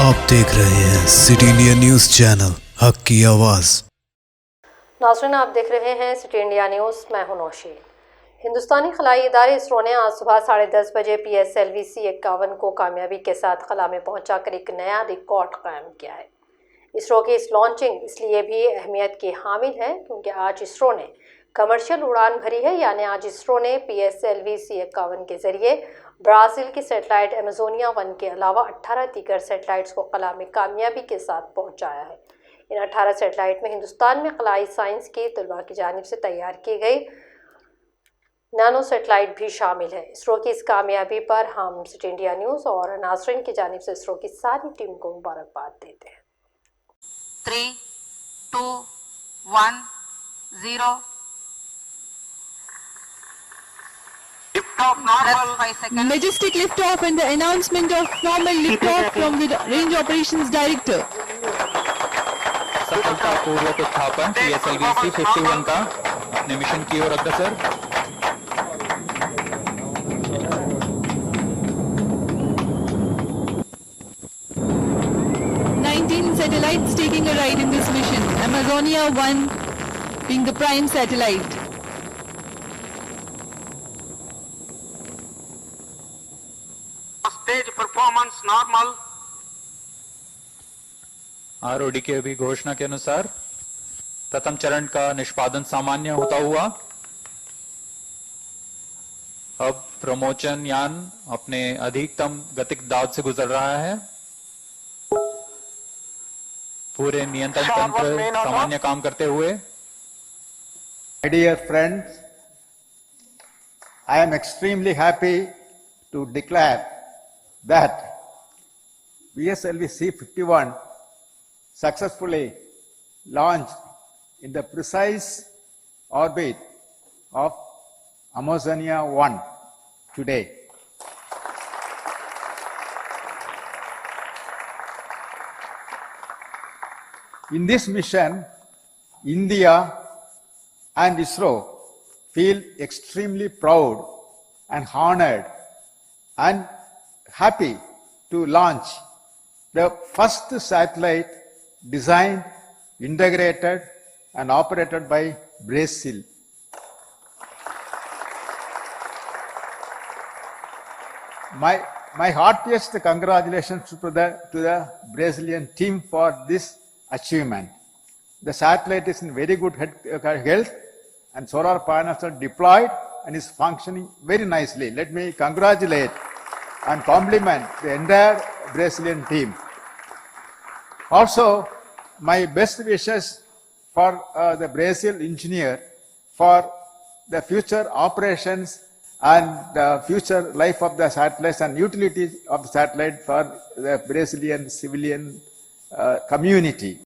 आप देख रहे हैं सिटी इंडिया न्यूज चैनल, हक की आवाज। नाज़रीन, आप देख रहे हैं सिटी इंडिया न्यूज़। मैं हूं नौशी। हिंदुस्तानी खलाई इदारे इसरो ने आज सुबह 10:30 बजे PSLV C51 को कामयाबी के साथ खला में पहुंचाकर एक नया रिकॉर्ड कायम किया है। इसरो की इस लॉन्चिंग इसलिए भी अहमियत की हामिल है क्योंकि आज इसरो ने कमर्शियल उड़ान भरी है। यानी आज इसरो ने PSLV C51 के जरिए ब्राज़ील की सैटेलाइट अमेजोनिया 1 के अलावा 18 दीगर सैटेलाइट्स को खला में कामयाबी के साथ पहुंचाया है। इन 18 सैटेलाइट में हिंदुस्तान में खलाई साइंस की तलबा की जानिब से तैयार की गई नैनो सैटेलाइट भी शामिल है। इसरो की इस कामयाबी पर हम सिटी इंडिया न्यूज़ और नाज़रीन की जानिब से इसरो की सारी टीम को मुबारकबाद देते हैं। 3, 2, 1, 0. Majestic liftoff and the announcement of formal liftoff from the Range Operations Director. सफलतापूर्वक उत्थापन PSLV C51 का अपने मिशन की ओर अग्रसर। Satellites taking a ride in this mission. Amazonia 1 being the prime satellite. Stage performance normal. ROD की अभी घोषणा के अनुसार प्रथम चरण का निष्पादन सामान्य होता हुआ अब प्रमोचन यान अपने अधिकतम गतिक दाब से गुजर रहा है। पूरे नियंत्रण तंत्र सामान्य काम करते हुए। My dear friends, I am extremely happy to declare that PSLV C51 successfully launched in the precise orbit of Amazonia 1 today. In this mission, India and ISRO feel extremely proud and honored and happy to launch the first satellite designed, integrated and operated by Brazil. My heartiest congratulations to the Brazilian team for this achievement. The satellite is in very good health and solar panels are deployed and is functioning very nicely. Let me congratulate and compliment the entire Brazilian team. Also, my best wishes for the Brazil engineer for the future operations and the future life of the satellites and utilities of the satellite for the Brazilian civilian community.